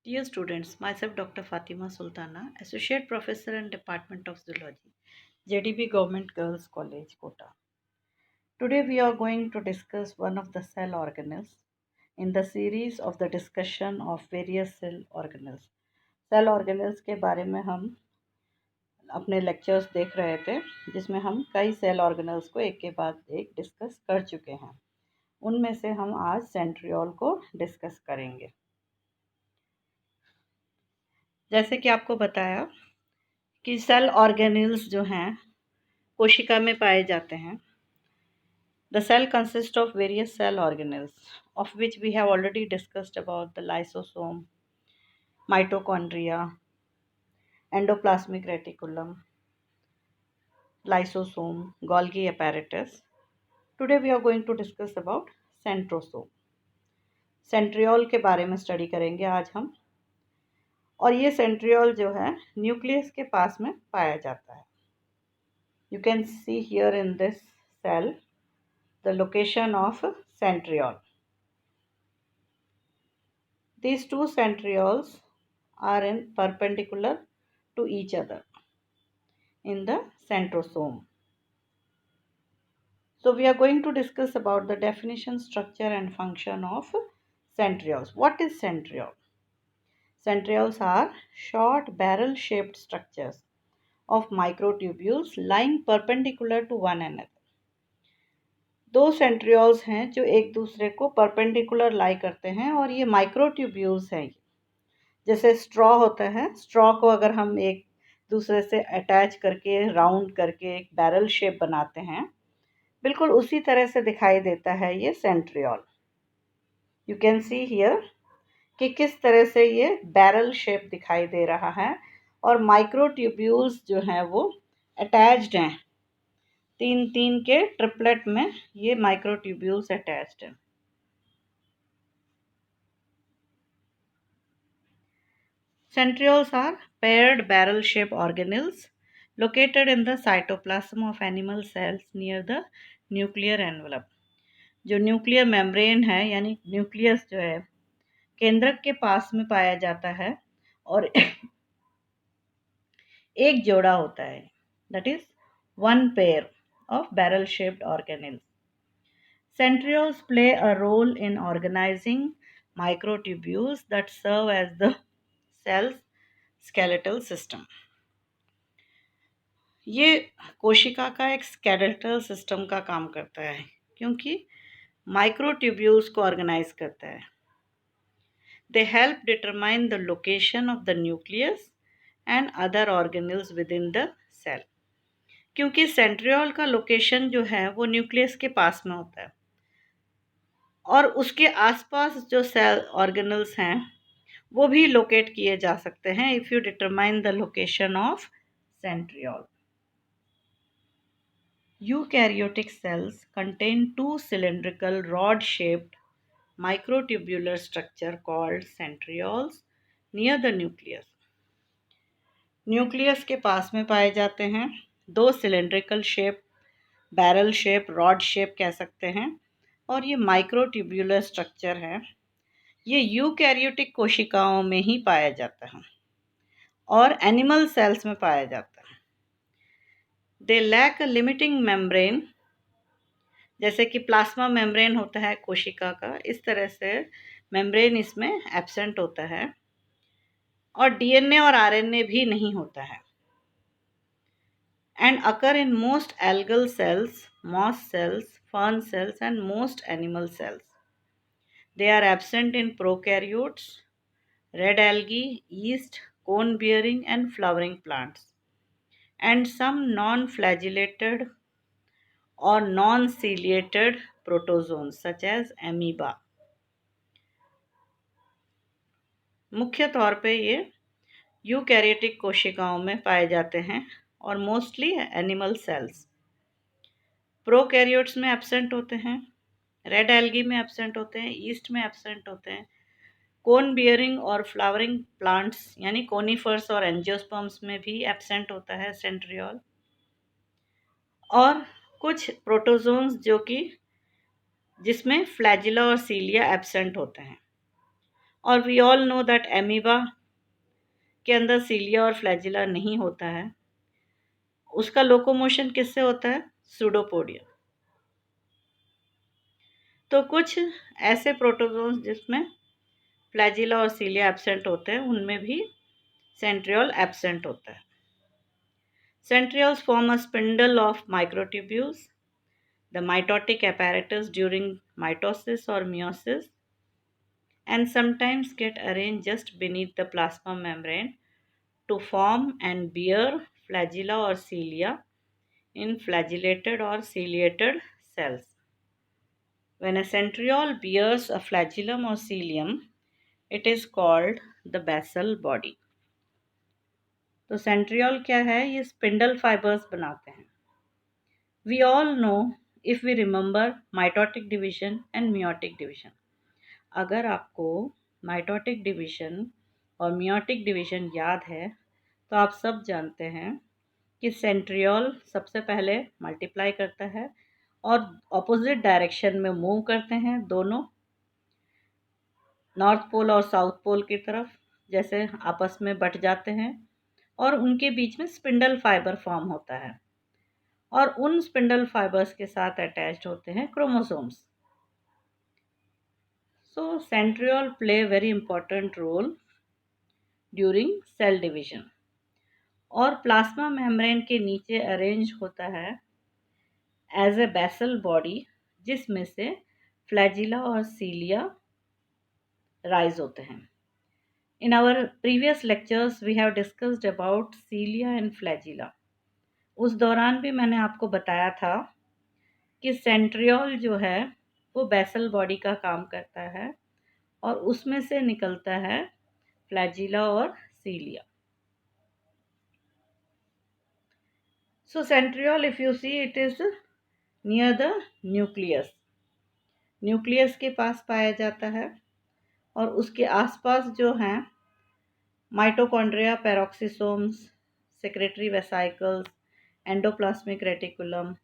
Dear students, myself Dr. Fatima Sultana, Associate Professor in Department of Zoology, JDB Government Girls College, Kota. Today we are going to discuss one of the cell organelles in the series of the discussion of various cell organelles. Cell organelles के बारे में हम अपने lectures देख रहे थे, जिसमें हम कई सेल ऑर्गेनल्स को एक के बाद एक डिस्कस कर चुके हैं। उनमें से हम आज सेंट्रियोल को डिस्कस करेंगे। जैसे कि आपको बताया कि सेल ऑर्गेनल्स जो हैं कोशिका में पाए जाते हैं। The cell consists of various cell organelles, of which we have already discussed about the lysosome, mitochondria, endoplasmic reticulum, lysosome, Golgi apparatus. Today we are going to discuss about centrosome. Centriole के बारे में study करेंगे आज हम। और ये centriole जो है न्यूक्लियस के पास में पाया जाता है। You can see here in this cell the location of centriole. These two centrioles are in perpendicular to each other in the centrosome. So we are going to discuss about the definition, structure and function of centrioles. What is centriole? Centrioles are short barrel shaped structures of microtubules lying perpendicular to one another. दो centrioles हैं जो एक दूसरे को perpendicular लाई करते हैं और ये माइक्रोट्यूब्यूल्स हैं। जैसे स्ट्रॉ होता है, स्ट्रॉ को अगर हम एक दूसरे से अटैच करके राउंड करके एक बैरल शेप बनाते हैं, बिल्कुल उसी तरह से दिखाई देता है ये centriole. You can see here कि किस तरह से ये बैरल शेप दिखाई दे रहा है और माइक्रोट्यूब्यूल्स जो हैं वो अटैच्ड हैं। तीन तीन के ट्रिपलेट में ये माइक्रोट्यूब्यूल्स अटैच्ड हैं। Centrioles are paired barrel-shaped organelles located in the cytoplasm of animal cells near the nuclear envelope. जो न्यूक्लियर मेम्ब्रेन है यानी न्यूक्लियस जो है केंद्रक के पास में पाया जाता है और एक जोड़ा होता है, that is one pair of barrel-shaped organelles. Centrioles play a role in organizing microtubules that serve as the cell's skeletal system. ये कोशिका का एक स्केलेटल सिस्टम का काम करता है क्योंकि माइक्रोट्यूब्यूल्स को ऑर्गेनाइज करता है। They help determine the location of the nucleus and other organelles within the cell. क्योंकि सेंट्रियोल का लोकेशन जो है वो न्यूक्लियस के पास में होता है और उसके आसपास जो सेल ऑर्गेनल्स हैं वो भी लोकेट किए जा सकते हैं if you determine the location of centriole. Eukaryotic cells contain two cylindrical rod-shaped microtubular structure called centrioles near the nucleus. Nucleus के पास में पाए जाते हैं दो cylindrical shape, barrel shape, rod shape कह सकते हैं और ये माइक्रोट्यूब्यूलर स्ट्रक्चर है। ये यूकैरियोटिक कोशिकाओं में ही पाया जाता है और एनिमल सेल्स में पाया जाता है। They lack a limiting membrane, जैसे कि प्लाज्मा मेम्ब्रेन होता है कोशिका का, इस तरह से मेम्ब्रेन इसमें एब्सेंट होता है और डीएनए और आरएनए भी नहीं होता है। And occur in most algal cells, moss cells, fern cells and most animal cells. They are absent in prokaryotes, red algae, yeast, cone bearing and flowering plants and some non-flagellated or non-ciliated protozoans such as amoeba. मुख्य तौर पे ये eukaryotic कोशिकाओं में पाए जाते हैं और मोस्टली एनिमल सेल्स। प्रोकैरियोट्स में एब्सेंट होते हैं, रेड एल्गी में एब्सेंट होते हैं, ईस्ट में एब्सेंट होते हैं, कोन बियरिंग और फ्लावरिंग प्लांट्स यानी कोनीफर्स और एंजियोस्पर्म्स में भी एब्सेंट होता है सेंट्रियोल, और कुछ प्रोटोजोन्स जो कि जिसमें फ्लैजिला और सीलिया एब्सेंट होते हैं। और we all know that amoeba के अंदर सीलिया और फ्लैजिला नहीं होता है, उसका लोकोमोशन किससे होता है? सूडोपोडिया। तो कुछ ऐसे प्रोटोजोन्स जिसमें फ्लैजिला और सीलिया एब्सेंट होते हैं, उनमें भी सेंट्रियोल एब्सेंट होता है। Centrioles form a spindle of microtubules, the mitotic apparatus during mitosis or meiosis, and sometimes get arranged just beneath the plasma membrane to form and bear flagella or cilia in flagellated or ciliated cells. When a centriole bears a flagellum or cilium, it is called the basal body. तो centriole क्या है? ये spindle fibres बनाते हैं। We all know, if we remember, mitotic division and meiotic division. अगर आपको mitotic division और meiotic division याद है तो आप सब जानते हैं कि सेंट्रियोल सबसे पहले मल्टीप्लाई करता है और ऑपोजिट डायरेक्शन में मूव करते हैं, दोनों नॉर्थ पोल और साउथ पोल की तरफ जैसे आपस में बट जाते हैं, और उनके बीच में स्पिंडल फाइबर फॉर्म होता है और उन स्पिंडल फाइबर्स के साथ अटैच्ड होते हैं chromosomes. So centriole play very important role during cell division और प्लाज्मा मेम्ब्रेन के नीचे अरेंज होता है एज ए बेसल बॉडी, जिसमें से फ्लैजिला और सीलिया राइज होते हैं। In our previous lectures we have discussed about cilia and flagella. उस दौरान भी मैंने आपको बताया था कि सेंट्रियोल जो है वो बेसल बॉडी का काम करता है और उसमें से निकलता है फ्लैजिला और सीलिया। So centriole, if you see, it is near the nucleus. Nucleus के पास पाया जाता है और उसके आसपास जो हैं mitochondria, peroxisomes, secretary vesicles, endoplasmic reticulum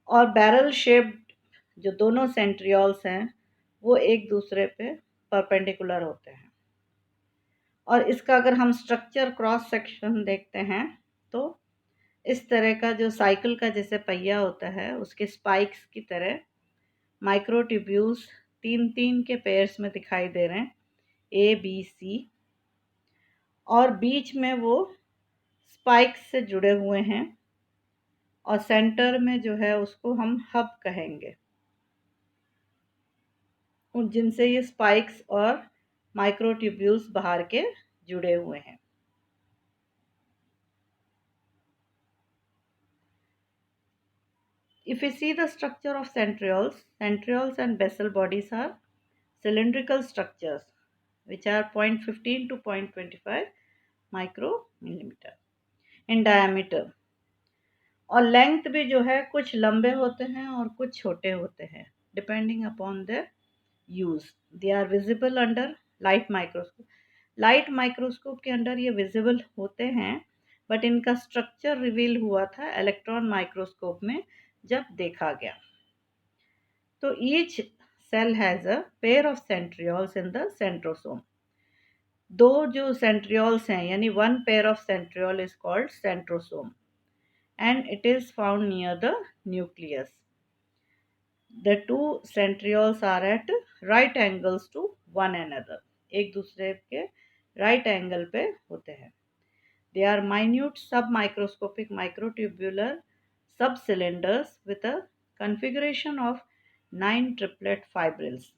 और बैरल शेप्ड जो दोनों सेंट्रियोल्स हैं वो एक दूसरे पे परपेंडिकुलर होते हैं। और इसका अगर हम स्ट्रक्चर क्रॉस सेक्शन देखते हैं तो इस तरह का जो साइकिल का जैसे पहिया होता है उसके स्पाइक्स की तरह माइक्रोट्यूब्यूल्स तीन तीन के पेयर्स में दिखाई दे रहे हैं, ए बी सी, और बीच में वो स्पाइक्स से जुड़े हुए हैं और सेंटर में जो है उसको हम हब कहेंगे, जिनसे ये स्पाइक्स और माइक्रोट्यूब्यूल्स बाहर के जुड़े हुए हैं। If we see the structure of centrioles and basal bodies are cylindrical structures which are 0.15 to 0.25 micromillimeter in diameter, और लेंथ भी जो है कुछ लंबे होते हैं और कुछ छोटे होते हैं depending upon their use. They are visible under light microscope. Light microscope के अंडर ये विजिबल होते हैं, बट इनका स्ट्रक्चर रिवील हुआ था इलेक्ट्रॉन माइक्रोस्कोप में जब देखा गया। तो each cell has a pair of centrioles in the centrosome. दो जो सेंट्रियोल्स हैं यानी one pair of centriole is called centrosome and it is found near the nucleus. The two centrioles are at right angles to one another. एक दूसरे के right angle पे होते हैं। They are minute submicroscopic microtubular subcylinders with a configuration of 9 triplet fibrils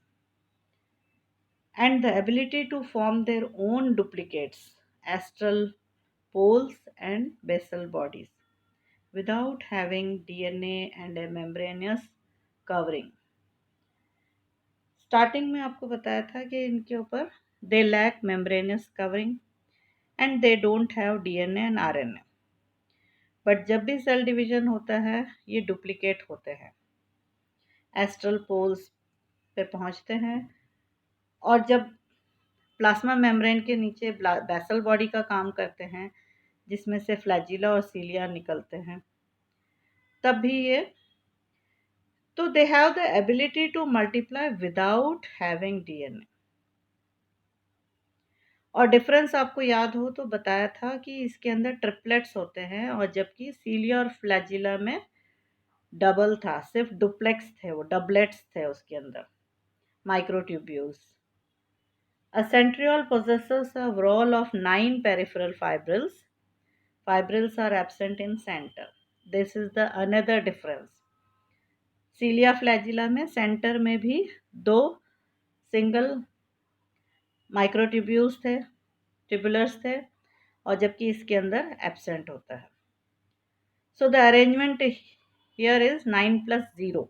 and the ability to form their own duplicates, astral poles and basal bodies, without having DNA and a membranous covering. Starting में आपको बताया था कि इनके ऊपर they lack membranous covering and they don't have DNA and RNA, but जब भी cell division होता है ये डुप्लीकेट होते हैं, एस्ट्रल पोल्स पे पहुंचते हैं, और जब प्लाज्मा मेम्ब्रेन के नीचे बेसल बॉडी का काम करते हैं जिसमें से फ्लैजिला और सीलिया निकलते हैं, तब भी ये तो they have the ability to multiply without having DNA. और डिफरेंस आपको याद हो तो बताया था कि इसके अंदर ट्रिपलेट्स होते हैं, और जबकि सीलिया और फ्लैजिला में डबल था, सिर्फ डुप्लेक्स थे, वो डबलेट्स थे उसके अंदर microtubules. A centriole possesses a whorl of 9 peripheral fibrils. Fibrils are absent in center. This is the another difference. Cilia flagella में सेंटर में भी 2 सिंगल माइक्रोट्यूब्यूल्स थे, ट्यूबुलर्स थे, और जबकि इसके अंदर एब्सेंट होता है. So the arrangement here is 9 plus 0.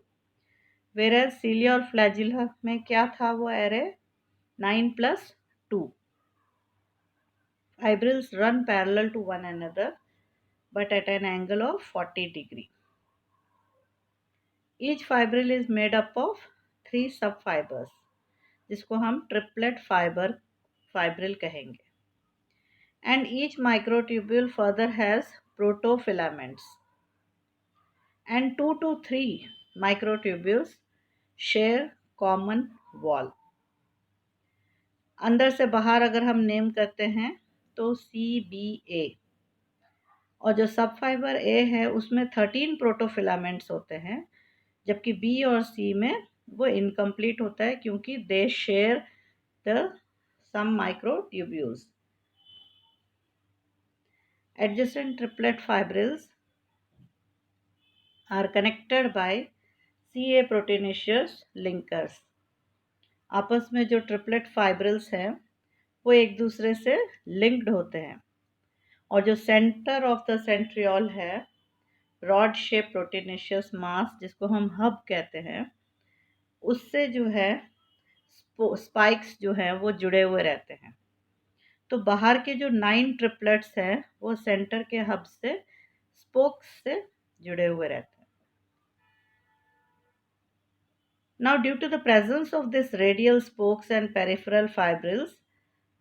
Whereas cilia और flagella में क्या था वो array 9 plus 2. Fibrils run parallel to one another but at an angle of 40 degree. Each fibril is made up of 3 subfibers जिसको हम triplet fibril कहेंगे. And each microtubule further has protofilaments. And 2 to 3 microtubules share common wall. अंदर से बाहर अगर हम name करते हैं तो CBA, और जो सब फाइबर ए है उसमें 13 प्रोटोफिलामेंट्स होते हैं, जबकि बी और सी में वो इनकम्प्लीट होता है क्योंकि they share the some microtubules. Adjacent triplet fibrils are connected by CA proteinaceous linkers. आपस में जो ट्रिपलेट फाइब्रिल्स हैं वो एक दूसरे से लिंक्ड होते हैं, और जो सेंटर ऑफ द सेंट्रियोल है रॉड शेप प्रोटीनेशियस मास जिसको हम हब कहते हैं, उससे जो है स्पाइक्स जो हैं वो जुड़े हुए रहते हैं. तो बाहर के जो 9 ट्रिपलेट्स हैं वो सेंटर के हब से स्पोक्स से जुड़े हुए रहते हैं. Now due to the presence of this radial spokes and peripheral fibrils,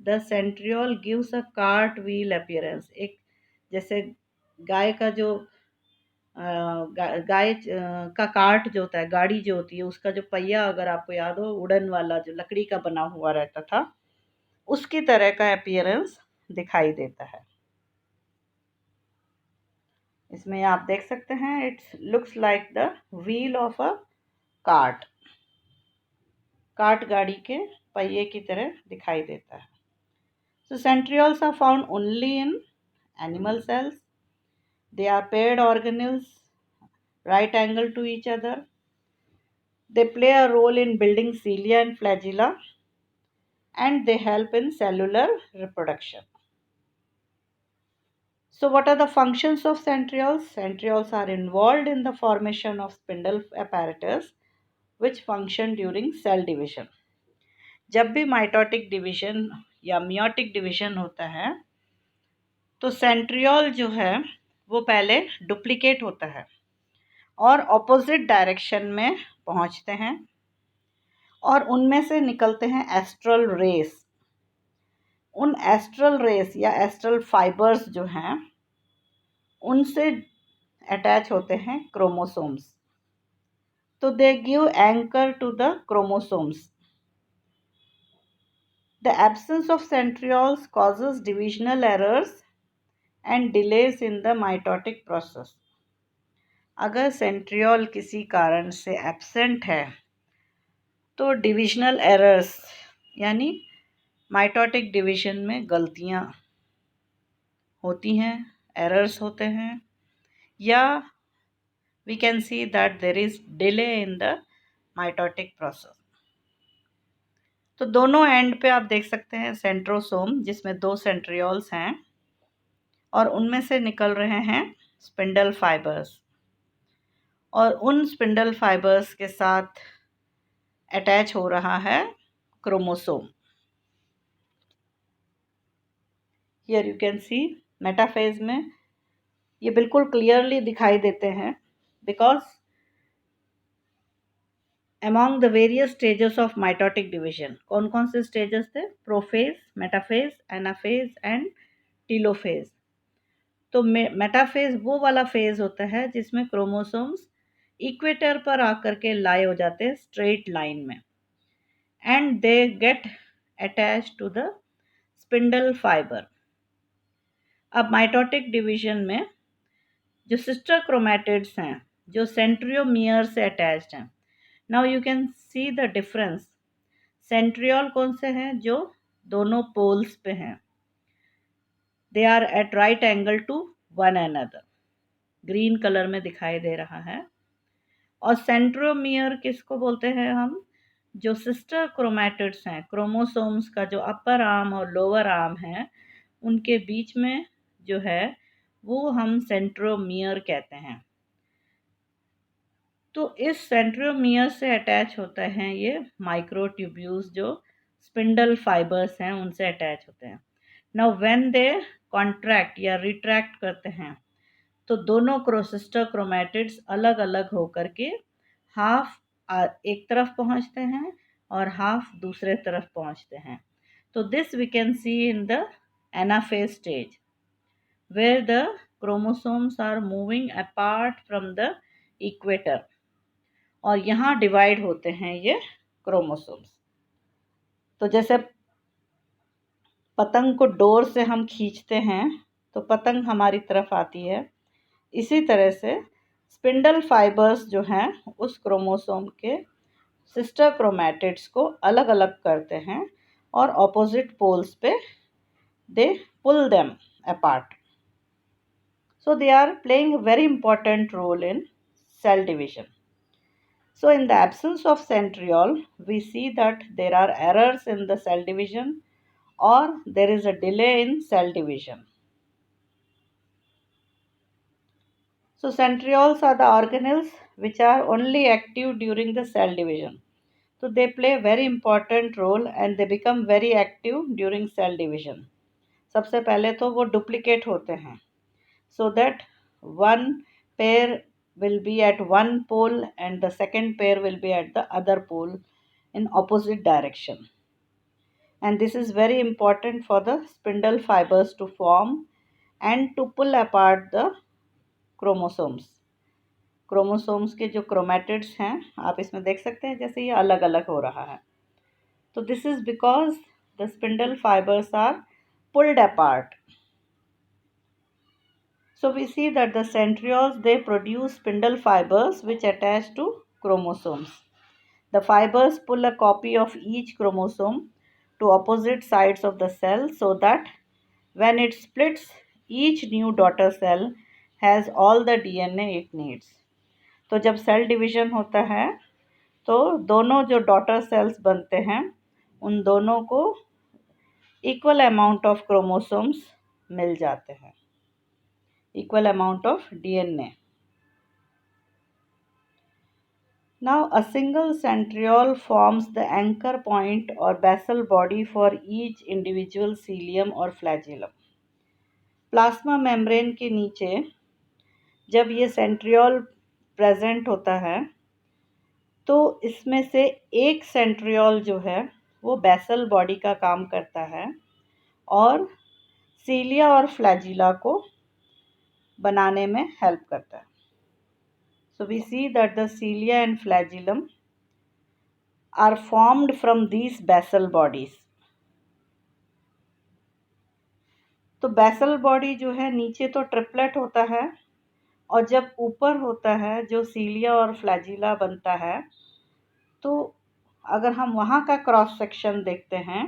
the centriole gives a cartwheel appearance. एक जैसे गाय का जो गाय का कार्ट जो होता है, गाड़ी जो होती है उसका जो पहिया अगर आपको याद हो, वुडन वाला जो लकड़ी का बना हुआ रहता था, उसकी तरह का अपीयरेंस दिखाई देता है. इसमें आप देख सकते हैं it's looks like the wheel of a cart. Cart गाड़ी के पहिए की तरह दिखाई देता है. So centrioles are found only in animal cells. They are paired organelles, right angle to each other. They play a role in building cilia and flagella, and they help in cellular reproduction. So what are the functions of centrioles? Centrioles are involved in the formation of spindle apparatus which function during cell division. जब भी mitotic division या meiotic division होता है तो centriole जो है वो पहले डुप्लीकेट होता है और ऑपोजिट डायरेक्शन में पहुंचते हैं, और उनमें से निकलते हैं एस्ट्रल रेस. उन एस्ट्रल रेस या एस्ट्रल फाइबर्स जो हैं उनसे अटैच होते हैं क्रोमोसोम्स. तो they give anchor to the chromosomes. The absence of centrioles causes divisional errors and delays in the mitotic process. अगर सेंट्रियोल किसी कारण से एब्सेंट है तो डिविजनल एरर्स यानी माइटोटिक डिवीजन में गलतियां होती हैं, एरर्स होते हैं, या we can see that there is delay in the mitotic process. तो दोनों एंड पे आप देख सकते हैं सेंट्रोसोम जिसमें 2 सेंट्रियोल्स हैं और उनमें से निकल रहे हैं स्पिंडल फाइबर्स, और उन स्पिंडल फाइबर्स के साथ अटैच हो रहा है chromosome. Here you can C metaphase में ये बिल्कुल क्लियरली दिखाई देते हैं, because among the various stages of mitotic division कौन कौन से स्टेजेस थे? Prophase, metaphase, anaphase and telophase. तो मेटाफेज वो वाला फेज होता है जिसमें क्रोमोसोम्स इक्वेटर पर आकर के लाई हो जाते हैं स्ट्रेट लाइन में, and they get attach to the spindle fibre. अब माइटोटिक डिवीजन में जो सिस्टर क्रोमैटिड्स हैं जो सेंट्रियोमियर से अटैच्ड हैं, now you can see the difference. Centriole कौन से हैं? जो दोनों पोल्स पे हैं, they are at right angle to one another, green colour में दिखाई दे रहा है। और सेंट्रोमियर किसको बोलते हैं हम? जो सिस्टर क्रोमैटिड्स हैं, क्रोमोसोम्स का जो अपर आर्म और लोअर आर्म है, उनके बीच में जो है वो हम सेंट्रोमियर कहते हैं। तो इस सेंट्रोमियर से अटैच होते हैं ये माइक्रोट्यूब्यूल्स जो स्पिंडल फाइबर्स हैं उनसे अटैच होते हैं। नाउ व्हेन दे कॉन्ट्रैक्ट या रिट्रैक्ट करते हैं तो दोनों सिस्टर क्रोमैटिड्स अलग अलग होकर के हाफ एक तरफ पहुंचते हैं और हाफ दूसरे तरफ पहुंचते हैं। तो this we can see in the anaphase stage where the chromosomes are moving apart from the equator, और यहाँ डिवाइड होते हैं ये क्रोमोसोम्स। तो जैसे पतंग को डोर से हम खींचते हैं तो पतंग हमारी तरफ आती है, इसी तरह से स्पिंडल फाइबर्स जो हैं उस क्रोमोसोम के सिस्टर क्रोमैटिड्स को अलग अलग करते हैं और ऑपोजिट पोल्स पे they pull them apart. So they are playing a very important role in cell division. So in the absence of centriole, we see that there are errors in the cell division or there is a delay in cell division. So centrioles are the organelles which are only active during the cell division. So they play a very important role and they become very active during cell division. सबसे पहले तो वो duplicate होते हैं so that one pair will be at one pole and the second pair will be at the other pole in opposite direction. And this is very important for the spindle fibers to form and to pull apart the chromosomes. Chromosomes के जो chromatids हैं आप इसमें देख सकते हैं जैसे ये अलग अलग हो रहा है। तो this is because the spindle fibres are pulled apart. So we see that the centrioles, they produce spindle fibers which attach to chromosomes. The fibers pull a copy of each chromosome to opposite sides of the cell so that when it splits, each new daughter cell has all the DNA it needs. तो जब cell division होता है तो दोनों जो daughter cells बनते हैं उन दोनों को इक्वल अमाउंट ऑफ क्रोमोसोम्स मिल जाते हैं, equal amount of DNA. Now a single centriole forms the anchor point or basal body for each individual cilium or flagellum. Plasma membrane के नीचे जब ये सेंट्रियोल प्रेजेंट होता है तो इसमें से एक सेंट्रियोल जो है वो बेसल बॉडी का काम करता है और सीलिया और फ्लैजिला को बनाने में हेल्प करता है. So we see that the cilia and flagellum are formed from these basal bodies. तो बेसल बॉडी जो है नीचे तो ट्रिपलेट होता है और जब ऊपर होता है जो सीलिया और फ्लैजिला बनता है तो अगर हम वहाँ का क्रॉस सेक्शन देखते हैं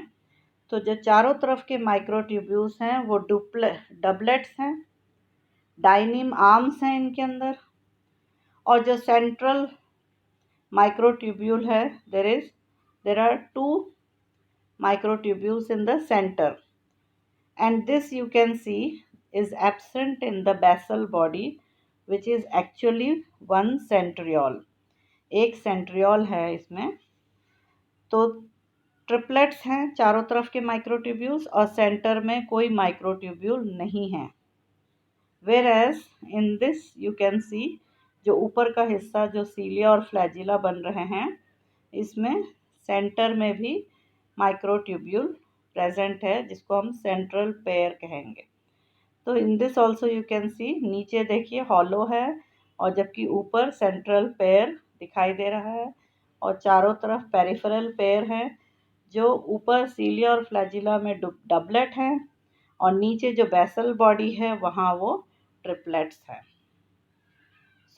तो जो चारों तरफ के माइक्रोट्यूब्यूल्स हैं वो डबलेट्स हैं, डाइनिम आर्म्स हैं इनके अंदर, और जो सेंट्रल माइक्रोट्यूब्यूल है there are two microtubules in the center, and this you can see is absent in the basal body which is actually one centriole. एक centriole है इसमें, तो ट्रिपलेट्स हैं चारों तरफ के माइक्रोट्यूब्यूल्स और सेंटर में कोई माइक्रोट्यूब्यूल नहीं है. whereas in this you can see जो ऊपर का हिस्सा जो सीलिया और फ्लैजिला बन रहे हैं इसमें सेंटर में भी माइक्रोट्यूब्यूल प्रेजेंट है जिसको हम सेंट्रल पेयर कहेंगे. तो in this also you can सी नीचे देखिए हॉलो है और जबकि ऊपर सेंट्रल पेयर दिखाई दे रहा है और चारों तरफ पेरिफेरल पेयर है जो ऊपर सीलिया और फ्लैजिला में डबलेट हैं और नीचे जो बेसल बॉडी है वहाँ वो ट्रिपलेट्स हैं.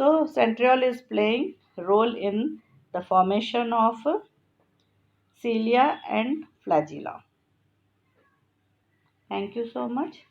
So centriole is playing role in the formation of cilia and flagella. Thank you so much.